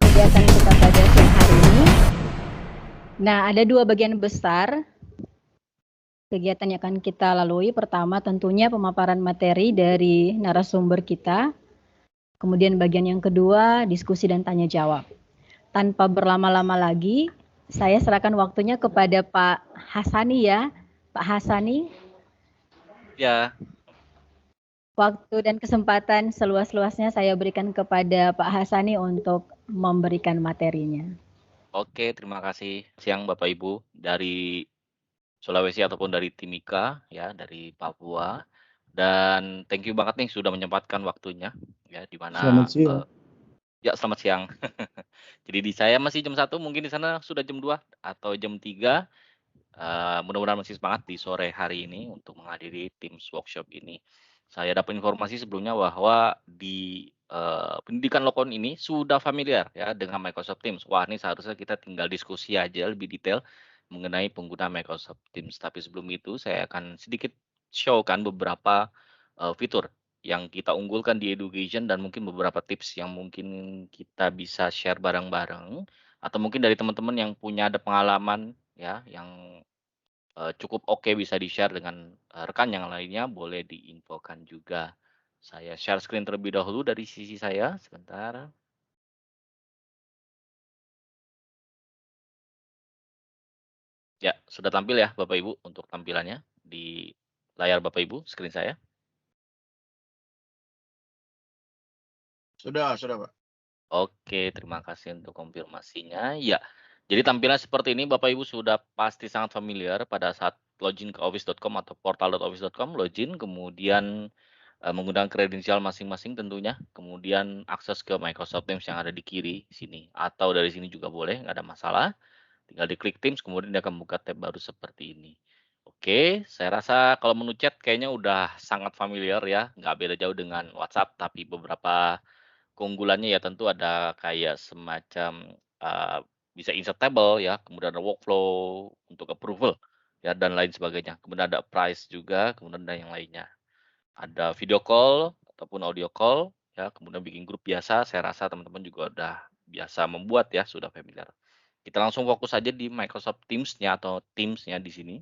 Kegiatan kita pada siang hari ini. Nah, ada 2 bagian besar kegiatan yang akan kita lalui. Pertama tentunya pemaparan materi dari narasumber kita, kemudian bagian yang kedua diskusi dan tanya jawab. Tanpa berlama-lama lagi, saya serahkan waktunya kepada Pak Hasani ya. Pak Hasani, Ya, waktu dan kesempatan seluas-luasnya saya berikan kepada Pak Hasani untuk memberikan materinya. oke, terima kasih siang Bapak Ibu dari Sulawesi ataupun dari Timika ya, dari Papua. Dan thank you banget nih sudah menyempatkan waktunya ya di Selamat mana siang. ya selamat siang. Jadi di saya masih jam 1, mungkin di sana sudah jam 2 atau jam 3. Mudah-mudahan masih semangat di sore hari ini untuk menghadiri Teams workshop ini. Saya dapat informasi sebelumnya bahwa di pendidikan lokon ini sudah familiar ya dengan Microsoft Teams. Wah, ini seharusnya kita tinggal diskusi aja lebih detail mengenai pengguna Microsoft Teams. Tapi sebelum itu saya akan sedikit show kan beberapa fitur yang kita unggulkan di education dan mungkin beberapa tips yang mungkin kita bisa share bareng-bareng atau mungkin dari teman-teman yang punya ada pengalaman ya yang cukup oke bisa di-share dengan rekan yang lainnya, boleh diinfokan juga. Saya share screen terlebih dahulu dari sisi saya, sebentar. Ya, sudah tampil ya Bapak Ibu untuk tampilannya di layar Bapak Ibu, screen saya. Sudah, Pak. Oke, terima kasih untuk konfirmasinya. Ya, jadi tampilan seperti ini Bapak Ibu sudah pasti sangat familiar pada saat login ke office.com atau portal.office.com, login, kemudian menggunakan kredensial masing-masing tentunya, kemudian akses ke Microsoft Teams yang ada di kiri sini, atau dari sini juga boleh, nggak ada masalah. Tinggal diklik Teams, kemudian dia akan buka tab baru seperti ini. Oke, saya rasa kalau menu chat kayaknya udah sangat familiar ya, nggak beda jauh dengan WhatsApp, tapi beberapa keunggulannya ya tentu ada kayak semacam, bisa insert table ya, kemudian ada workflow untuk approval ya, dan lain sebagainya. Kemudian ada price juga, kemudian ada yang lainnya. Ada video call ataupun audio call ya, kemudian bikin grup biasa, saya rasa teman-teman juga udah biasa membuat ya, sudah familiar. Kita langsung fokus aja di Microsoft Teams-nya atau Teams-nya di sini.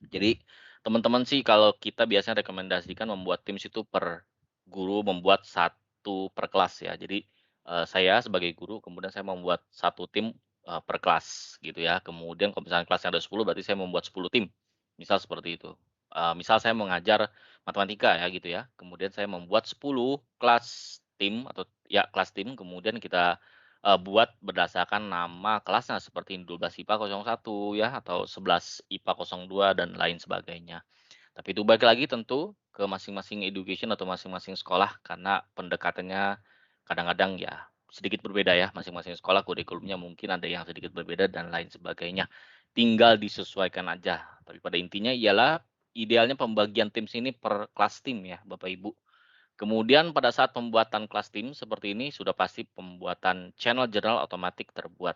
Jadi teman-teman sih kalau kita biasanya rekomendasikan membuat Teams itu per guru membuat satu per kelas ya. Jadi saya sebagai guru kemudian saya membuat satu tim per kelas gitu ya. Kemudian kalau misalnya kelasnya ada 10 berarti saya membuat 10 tim. Misal seperti itu. Misal saya mengajar matematika ya gitu ya. Kemudian saya membuat 10 kelas tim atau ya kelas tim kemudian kita buat berdasarkan nama kelasnya seperti 12 IPA 01 ya atau 11 IPA 02 dan lain sebagainya. Tapi itu balik lagi tentu ke masing-masing education atau masing-masing sekolah karena pendekatannya kadang-kadang ya sedikit berbeda ya, masing-masing sekolah kurikulumnya mungkin ada yang sedikit berbeda dan lain sebagainya. Tinggal disesuaikan aja. Tapi pada intinya ialah idealnya pembagian tim ini per kelas tim ya Bapak Ibu. Kemudian pada saat pembuatan kelas tim seperti ini sudah pasti pembuatan channel jurnal otomatis terbuat.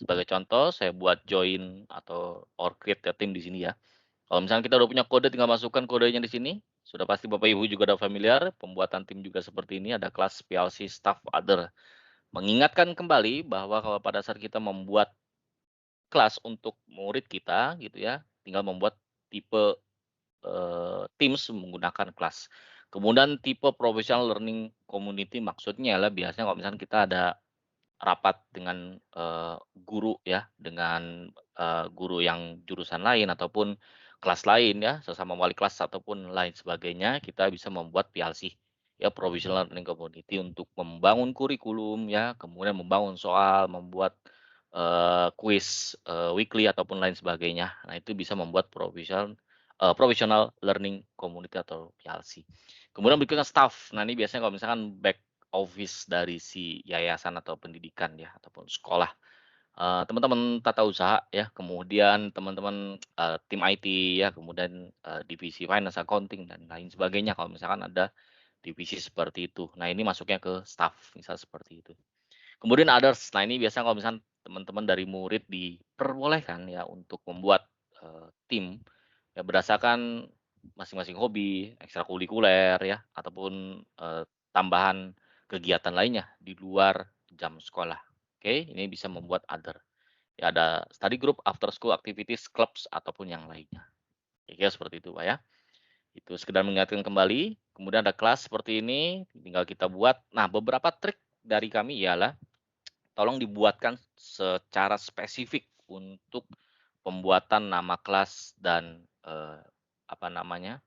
Sebagai contoh, saya buat join atau or create a team di sini ya. Kalau misalnya kita udah punya kode, tinggal masukkan kodenya di sini. Sudah pasti Bapak Ibu juga udah familiar. Pembuatan tim juga seperti ini, ada kelas PLC staff other. Mengingatkan kembali bahwa kalau pada saat kita membuat kelas untuk murid kita gitu ya, tinggal membuat tipe Teams menggunakan kelas. Kemudian tipe professional learning community maksudnya adalah biasanya kalau misalnya kita ada rapat dengan guru ya, dengan guru yang jurusan lain ataupun kelas lain ya, sesama wali kelas ataupun lain sebagainya, kita bisa membuat PLC ya, Provisional Learning Community untuk membangun kurikulum ya, kemudian membangun soal, membuat kuis weekly ataupun lain sebagainya. Nah, itu bisa membuat Professional Learning Community atau PLC. Kemudian berikutnya staff. Nah, ini biasanya kalau misalkan back office dari si yayasan atau pendidikan ya ataupun sekolah. Teman-teman tata usaha ya, kemudian teman-teman tim IT ya, kemudian divisi finance, accounting dan lain sebagainya kalau misalkan ada divisi seperti itu. Nah, ini masuknya ke staff misal seperti itu. Kemudian others. Nah, ini biasanya kalau misalkan teman-teman dari murid diperbolehkan ya untuk membuat tim ya berdasarkan masing-masing hobi, ekstrakurikuler ya ataupun tambahan kegiatan lainnya di luar jam sekolah. Oke, ini bisa membuat other. Ya ada study group, after school activities, clubs, ataupun yang lainnya. Kira-kira seperti itu, Pak, ya. Itu sekedar mengingatkan kembali, kemudian ada kelas seperti ini, tinggal kita buat. Nah, beberapa trik dari kami ialah, tolong dibuatkan secara spesifik untuk pembuatan nama kelas dan, apa namanya,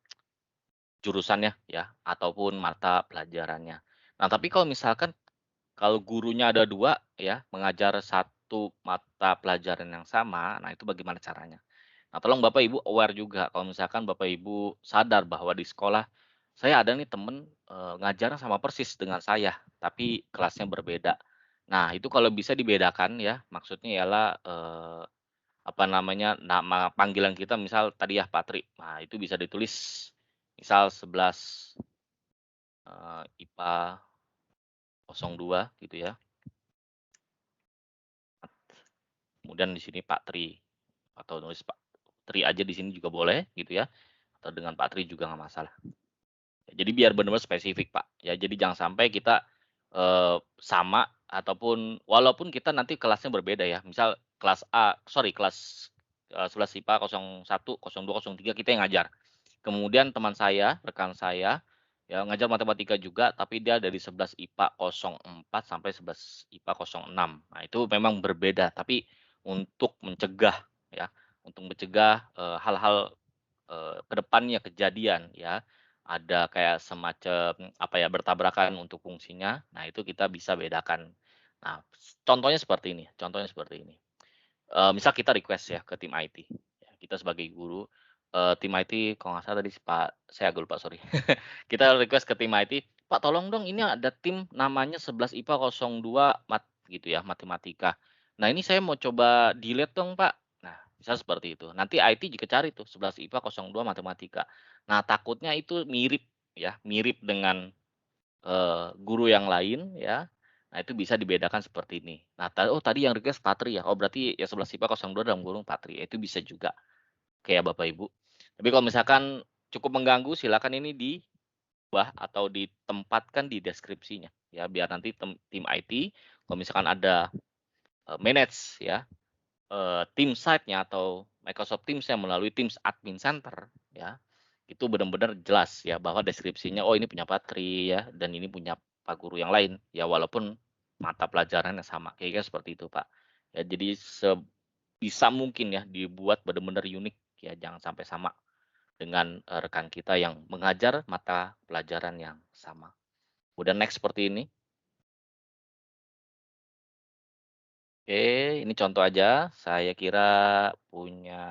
jurusannya ya, ataupun mata pelajarannya. Nah, tapi kalau misalkan kalau gurunya ada 2 ya, mengajar satu mata pelajaran yang sama, nah itu bagaimana caranya? Nah, tolong Bapak Ibu aware juga kalau misalkan Bapak Ibu sadar bahwa di sekolah, saya ada nih temen, ngajarnya sama persis dengan saya, tapi kelasnya berbeda. Nah, itu kalau bisa dibedakan ya, maksudnya ialah, apa namanya, nama panggilan kita misal tadi ya Patri, nah itu bisa ditulis misal 11, IPA 02 gitu ya. Kemudian di sini Pak Tri, atau nulis Pak Tri aja di sini juga boleh gitu ya, atau dengan Pak Tri juga nggak masalah. Jadi biar benar-benar spesifik Pak, ya jadi jangan sampai kita, sama ataupun walaupun kita nanti kelasnya berbeda ya, misal kelas A sorry kelas, 11 IPA 01, 02, 03 kita yang ngajar. Kemudian teman saya, rekan saya, ya ngajar matematika juga, tapi dia dari 11 IPA 04 sampai 11 IPA 06. Nah, itu memang berbeda, tapi untuk mencegah ya, untuk mencegah, hal-hal, ke depannya kejadian ya, ada kayak semacam apa ya, bertabrakan untuk fungsinya, nah itu kita bisa bedakan. Nah, contohnya seperti ini. Misal kita request ya ke tim IT, ya, kita sebagai guru, tim IT kalau nggak salah tadi Pak saya agak lupa sorry. Kita request ke tim IT, "Pak tolong dong ini ada tim namanya 11 IPA 02 gitu ya, matematika. Nah ini saya mau coba delete dong Pak." Nah misal seperti itu. Nanti IT juga cari tuh 11 IPA 02 matematika. Nah takutnya itu mirip ya, mirip dengan guru yang lain ya, nah itu bisa dibedakan seperti ini. Nah oh tadi yang request Patri ya, oh berarti ya 11 IPA 02 dalam kurung Patri, ya itu bisa juga, oke ya Bapak Ibu. Tapi kalau misalkan cukup mengganggu silakan ini diubah atau ditempatkan di deskripsinya ya, biar nanti tim IT kalau misalkan ada, manage ya, tim site-nya atau Microsoft Teams-nya melalui Teams Admin Center ya, itu benar-benar jelas ya bahwa deskripsinya, oh ini punya Patri ya, dan ini punya Pak Guru yang lain, ya walaupun mata pelajarannya sama, kira-kira seperti itu Pak. Ya jadi sebisa mungkin ya dibuat benar-benar unik ya, jangan sampai sama dengan, rekan kita yang mengajar mata pelajaran yang sama. Udah next seperti ini. Oke, ini contoh aja, saya kira punya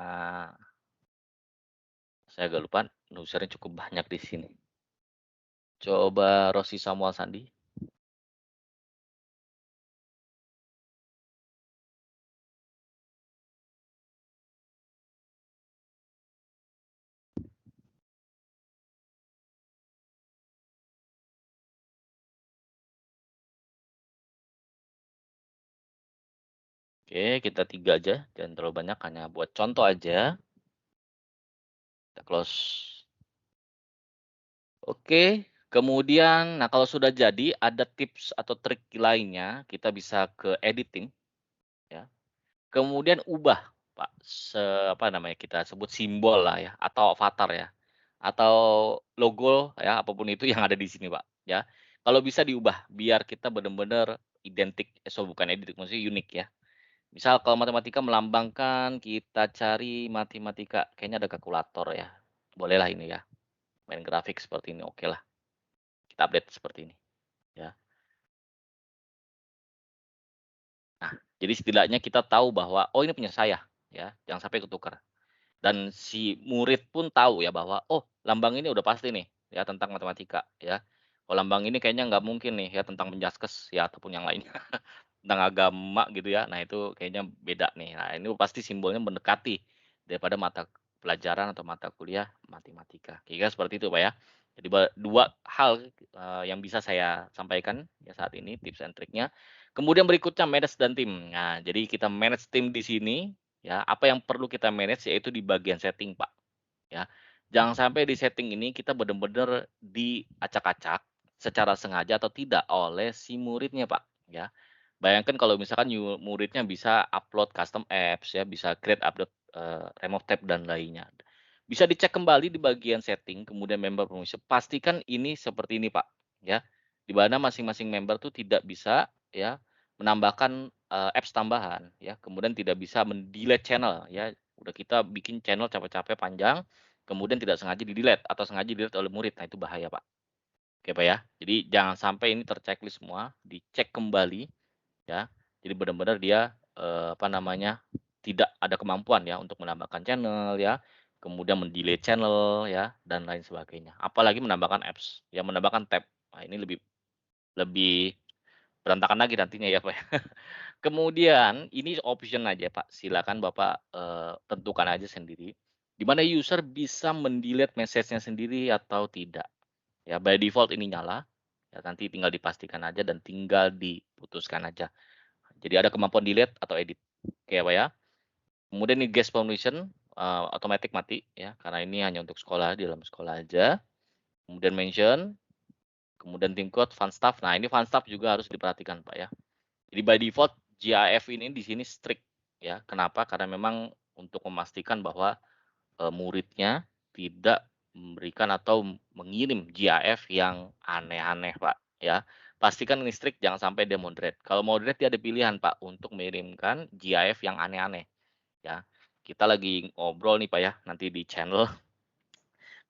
saya agak lupa, usernya cukup banyak di sini. Coba Rosy Samuel Sandi. Oke, kita 3 aja, jangan terlalu banyak, hanya buat contoh aja. Kita close. Oke, kemudian, nah kalau sudah jadi, ada tips atau trik lainnya, kita bisa ke editing, ya. Kemudian ubah, Pak, apa namanya, kita sebut simbol lah ya, atau avatar ya, atau logo ya, apapun itu yang ada di sini, Pak, ya. Kalau bisa diubah, biar kita benar-benar identik, bukan identik, maksudnya unik ya. Misal kalau matematika melambangkan, kita cari matematika, kayaknya ada kalkulator ya, bolehlah ini ya, main grafik seperti ini, okelah, kita update seperti ini, ya. Nah, jadi setidaknya kita tahu bahwa, oh ini punya saya, ya, jangan sampai ketukar. Dan si murid pun tahu ya bahwa, oh lambang ini udah pasti nih, ya tentang matematika, ya. Kalau lambang ini kayaknya nggak mungkin nih ya tentang Menjaskes ya ataupun yang lainnya, tentang agama gitu ya. Nah itu kayaknya beda nih. Nah ini pasti simbolnya mendekati daripada mata pelajaran atau mata kuliah matematika. Kira-kira seperti itu Pak ya. Jadi 2 hal, yang bisa saya sampaikan ya saat ini tips and triknya. Kemudian berikutnya manage dan tim. Nah jadi kita manage tim di sini ya, apa yang perlu kita manage yaitu di bagian setting, Pak, ya. Jangan sampai di setting ini kita benar-benar diacak-acak secara sengaja atau tidak oleh si muridnya, Pak, ya. Bayangkan kalau misalkan muridnya bisa upload custom apps ya, bisa create, upload, remove tab dan lainnya. Bisa dicek kembali di bagian setting, kemudian member permission, pastikan ini seperti ini Pak, ya. Di mana masing-masing member tuh tidak bisa ya, menambahkan, apps tambahan ya, kemudian tidak bisa men-delete channel ya. Udah kita bikin channel capek-capek panjang, kemudian tidak sengaja di-delete atau sengaja di-delete oleh murid, nah itu bahaya Pak. Oke Pak ya, jadi jangan sampai ini ter-checklist semua, dicek kembali ya. Jadi benar-benar dia, apa namanya, tidak ada kemampuan ya untuk menambahkan channel ya, kemudian men-delete channel ya, dan lain sebagainya. Apalagi menambahkan apps, ya menambahkan tab. Nah ini lebih lebih berantakan lagi nantinya ya, Pak, ya. Kemudian ini option aja, Pak, silakan Bapak, tentukan aja sendiri, di mana user bisa men-delete message-nya sendiri atau tidak. Ya by default ini nyala, ya nanti tinggal dipastikan aja dan tinggal diputuskan aja. Jadi ada kemampuan delete atau edit. Oke ya, Pak, ya. Kemudian ini guest permission, otomatis mati ya, karena ini hanya untuk sekolah, di dalam sekolah aja. Kemudian mention, kemudian tim code, fun stuff. Nah, ini fun stuff juga harus diperhatikan, Pak, ya. Jadi by default GIF ini di sini strict ya. Kenapa? Karena memang untuk memastikan bahwa, muridnya tidak memberikan atau mengirim GIF yang aneh-aneh, Pak, ya. Pastikan ini strict, jangan sampai dia moderate. Kalau moderate dia ada pilihan, Pak, untuk mengirimkan GIF yang aneh-aneh, ya. Kita lagi ngobrol nih, Pak, ya, nanti di channel,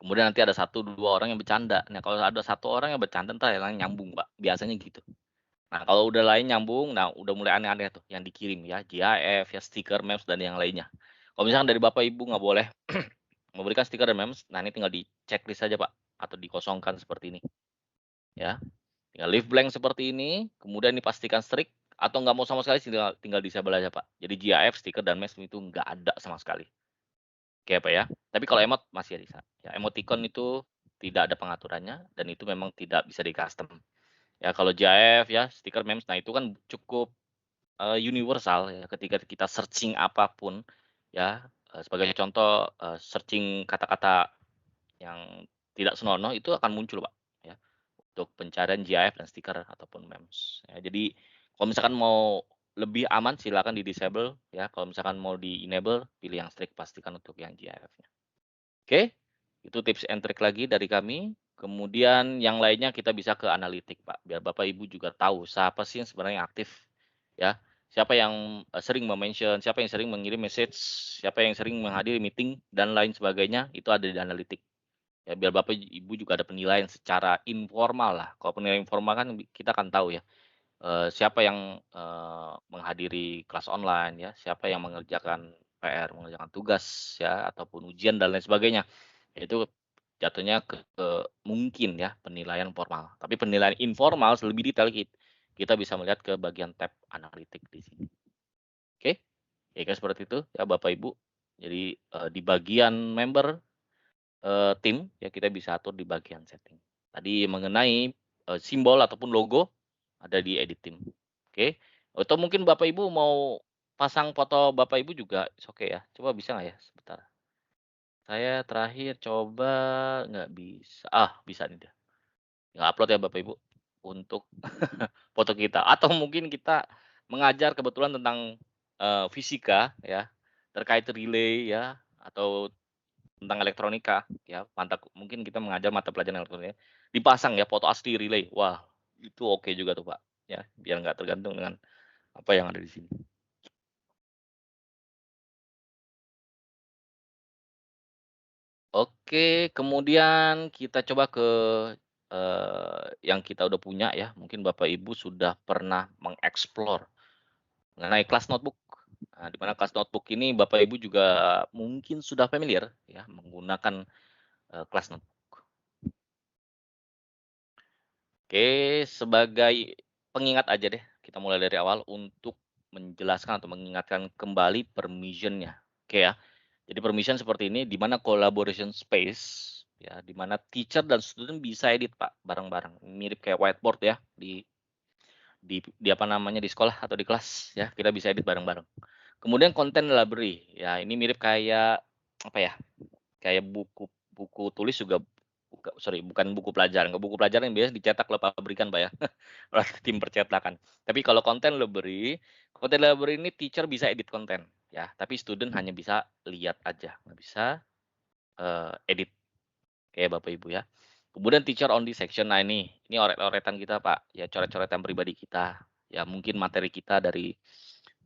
kemudian nanti ada satu 2 orang yang bercanda. Nah, kalau ada satu orang yang bercanda, entar yang lain nyambung, Pak, biasanya gitu. Nah, kalau udah lain nyambung, nah udah mulai aneh-aneh tuh yang dikirim ya, GIF, ya stiker, memes, dan yang lainnya. Kalau misalkan dari Bapak Ibu nggak boleh memberikan stiker dan memes, nah ini tinggal di-checklist saja Pak, atau dikosongkan seperti ini, ya. Tinggal leave blank seperti ini, kemudian dipastikan strict, atau nggak mau sama sekali tinggal tinggal disable aja Pak. Jadi GIF, stiker, dan memes itu nggak ada sama sekali. Oke Pak ya. Tapi kalau emot masih bisa. Ya, emoticon itu tidak ada pengaturannya, dan itu memang tidak bisa di-custom. Ya kalau GIF ya, stiker, memes, nah itu kan cukup universal ya ketika kita searching apapun ya, sebagai contoh, searching kata-kata yang tidak senonoh itu akan muncul, Pak, ya, untuk pencarian GIF dan stiker ataupun memes, ya. Jadi kalau misalkan mau lebih aman silakan di-disable ya, kalau misalkan mau di-enable pilih yang strict, pastikan untuk yang GIF-nya. Oke, itu tips and trick lagi dari kami. Kemudian yang lainnya kita bisa ke analitik, Pak, biar Bapak Ibu juga tahu siapa sih yang sebenarnya aktif, ya. Siapa yang, sering me-mention, siapa yang sering mengirim message, siapa yang sering menghadiri meeting, dan lain sebagainya, itu ada di analitik. Ya, biar Bapak Ibu juga ada penilaian secara informal lah. Kalau penilaian informal kan kita akan tahu ya, siapa yang, menghadiri kelas online ya, siapa yang mengerjakan PR, mengerjakan tugas ya, ataupun ujian dan lain sebagainya. Itu jatuhnya ke mungkin ya penilaian formal. Tapi penilaian informal lebih detail kita bisa melihat ke bagian tab analitik di sini. Oke, ya kira seperti itu ya Bapak Ibu. Jadi, di bagian member, tim ya kita bisa atur di bagian setting. Tadi mengenai, simbol ataupun logo ada di edit tim. Oke, atau mungkin Bapak Ibu mau pasang foto Bapak Ibu juga it's okay ya. Coba bisa nggak ya? Sebentar. Saya terakhir coba nggak bisa. Ah, bisa nih dia. Nggak upload ya Bapak Ibu untuk foto kita. Atau mungkin kita mengajar kebetulan tentang, fisika ya, terkait relay ya, atau tentang elektronika ya, mungkin kita mengajar mata pelajaran elektronika, dipasang ya foto asli relay. Wah, itu oke juga tuh Pak, ya, biar nggak tergantung dengan apa yang ada di sini. Oke, kemudian kita coba ke, yang kita udah punya ya, mungkin Bapak Ibu sudah pernah mengeksplor mengenai kelas notebook. Nah, di mana kelas notebook ini Bapak Ibu juga mungkin sudah familiar ya menggunakan, kelas notebook. Oke, sebagai pengingat aja deh, kita mulai dari awal untuk menjelaskan atau mengingatkan kembali permission-nya. Oke ya. Jadi permission seperti ini, di mana collaboration space, ya, di mana teacher dan student bisa edit Pak, bareng-bareng. Mirip kayak whiteboard ya, di apa namanya, di sekolah atau di kelas ya, kita bisa edit bareng-bareng. Kemudian content library, ya ini mirip kayak, apa ya, kayak buku buku tulis juga sorry, bukan buku pelajaran. Kalau buku pelajaran yang biasanya dicetak oleh pabrikan, Pak, ya, oleh tim percetakan. Tapi kalau content library ini teacher bisa edit konten, ya, tapi student hanya bisa lihat aja, nggak bisa, edit, kayak Bapak Ibu ya. Kemudian teacher only section, nah ini oret-oretan kita, Pak, ya coret-coretan pribadi kita, ya mungkin materi kita dari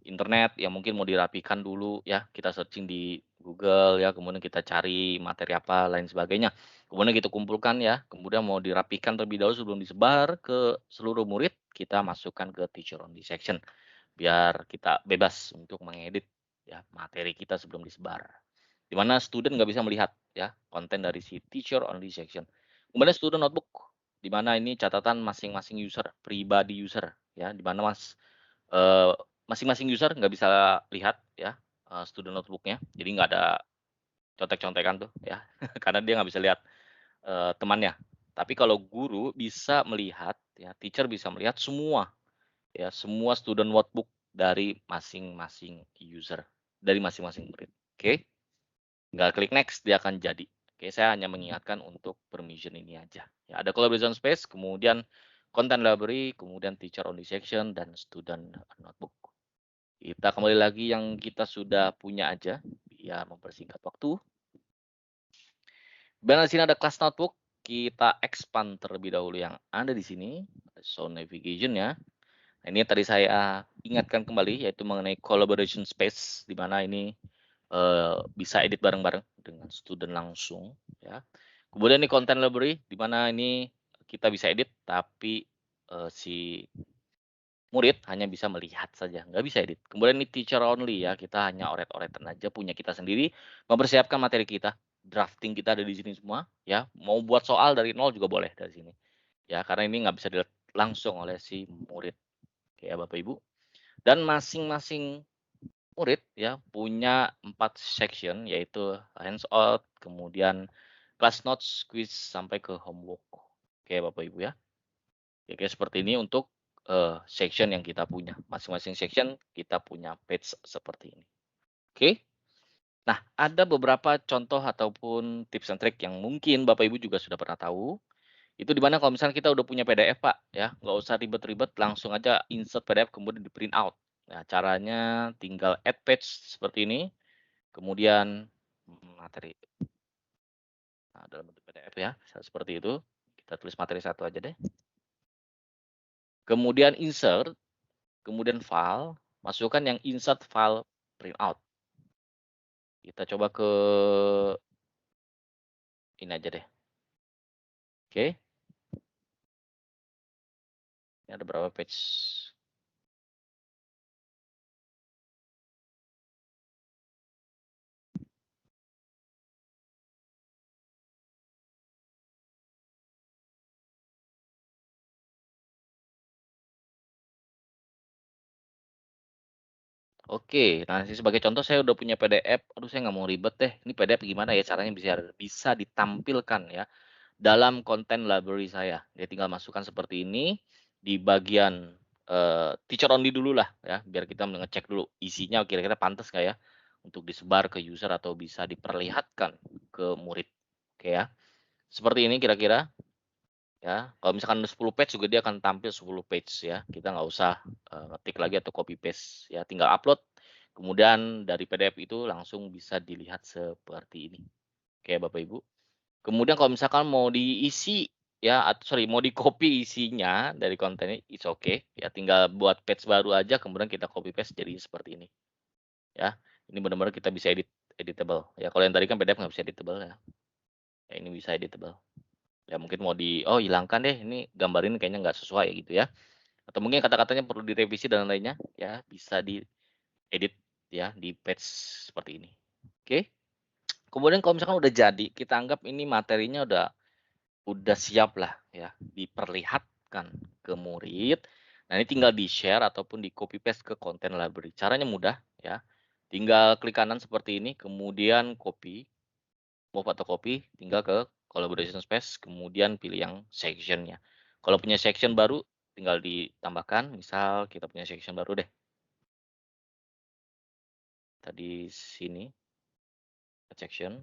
internet yang mungkin mau dirapikan dulu ya, kita searching di Google ya, kemudian kita cari materi apa, lain sebagainya. Kemudian kita kumpulkan ya, kemudian mau dirapikan terlebih dahulu sebelum disebar ke seluruh murid, kita masukkan ke teacher only section, biar kita bebas untuk mengedit ya materi kita sebelum disebar. Di mana student nggak bisa melihat ya konten dari si teacher only section. Kemudian student notebook, di mana ini catatan masing-masing user, pribadi user ya, di mana eee, masing-masing user nggak bisa lihat ya, student notebook-nya. Jadi nggak ada contek-contekan tuh ya, karena dia nggak bisa lihat, temannya. Tapi kalau guru bisa melihat ya, teacher bisa melihat semua ya, semua student notebook dari masing-masing user, dari masing-masing murid. Oke, tinggal klik next dia akan jadi. Oke, saya hanya mengingatkan untuk permission ini aja. Ya, ada collaboration space, kemudian content library, kemudian teacher only section, dan student notebook. Kita kembali lagi yang kita sudah punya aja, biar mempersingkat waktu. Dan di sini ada class notebook, kita expand terlebih dahulu yang ada di sini, show navigation ya. Nah, ini tadi saya ingatkan kembali, yaitu mengenai collaboration space, di mana ini bisa edit bareng-bareng dengan student langsung ya. Kemudian ini content library, di mana ini kita bisa edit, tapi si murid hanya bisa melihat saja, nggak bisa edit. Kemudian ini teacher only ya, kita hanya oret-oretan aja punya kita sendiri, mempersiapkan materi kita, drafting kita ada di sini semua ya, mau buat soal dari nol juga boleh dari sini. Ya, karena ini nggak bisa dilihat langsung oleh si murid, kayak Bapak Ibu. Dan masing-masing murid ya punya 4 section, yaitu hands out, kemudian class notes, quiz, sampai ke homework. Kayak Bapak Ibu ya. Ya kayak seperti ini untuk section yang kita punya. Masing-masing section kita punya page seperti ini. Oke. Nah, ada beberapa contoh ataupun tips and trick yang mungkin Bapak Ibu juga sudah pernah tahu. Itu di mana kalau misalnya kita udah punya PDF, Pak, ya, nggak usah ribet-ribet, langsung aja insert PDF kemudian di-print out. Nah, caranya tinggal add page seperti ini, kemudian materi. Nah, dalam bentuk PDF ya, seperti itu. Kita tulis materi satu aja deh. Kemudian insert, kemudian file, masukkan yang insert file printout. Kita coba ke ini aja deh. Oke. Ini ada berapa page? Oke, nah ini sebagai contoh saya udah punya PDF, aduh saya nggak mau ribet deh, ini PDF gimana ya caranya bisa ditampilkan ya dalam konten library saya. Dia tinggal masukkan seperti ini, di bagian, teacher only dulu lah ya, biar kita ngecek dulu isinya kira-kira pantas nggak ya, untuk disebar ke user atau bisa diperlihatkan ke murid, oke ya. Seperti ini kira-kira, ya. Kalau misalkan 10 page juga dia akan tampil 10 page ya, kita nggak usah, ngetik lagi atau copy paste ya, tinggal upload, kemudian dari PDF itu langsung bisa dilihat seperti ini, oke Bapak Ibu. Kemudian kalau misalkan mau diisi ya, sorry, mau di-copy isinya dari kontennya, it's okay, ya tinggal buat page baru aja kemudian kita copy paste jadi seperti ini, ya. Ini benar-benar kita bisa editable, ya kalau yang tadi kan PDF nggak bisa editable ya, ya ini bisa editable. Ya mungkin mau oh hilangkan deh, ini gambar ini kayaknya nggak sesuai gitu ya, atau mungkin kata-katanya perlu direvisi dan lainnya, ya bisa diedit ya di page seperti ini, oke. Kemudian kalau misalkan udah jadi, kita anggap ini materinya udah siap lah ya, diperlihatkan ke murid. Nah, ini tinggal di-share ataupun di-copy paste ke content library. Caranya mudah ya, tinggal klik kanan seperti ini, kemudian copy, mau fotokopi, tinggal ke collaboration space, kemudian pilih yang section-nya. Kalau punya section baru, tinggal ditambahkan, misal kita punya section baru deh. Tadi sini, section.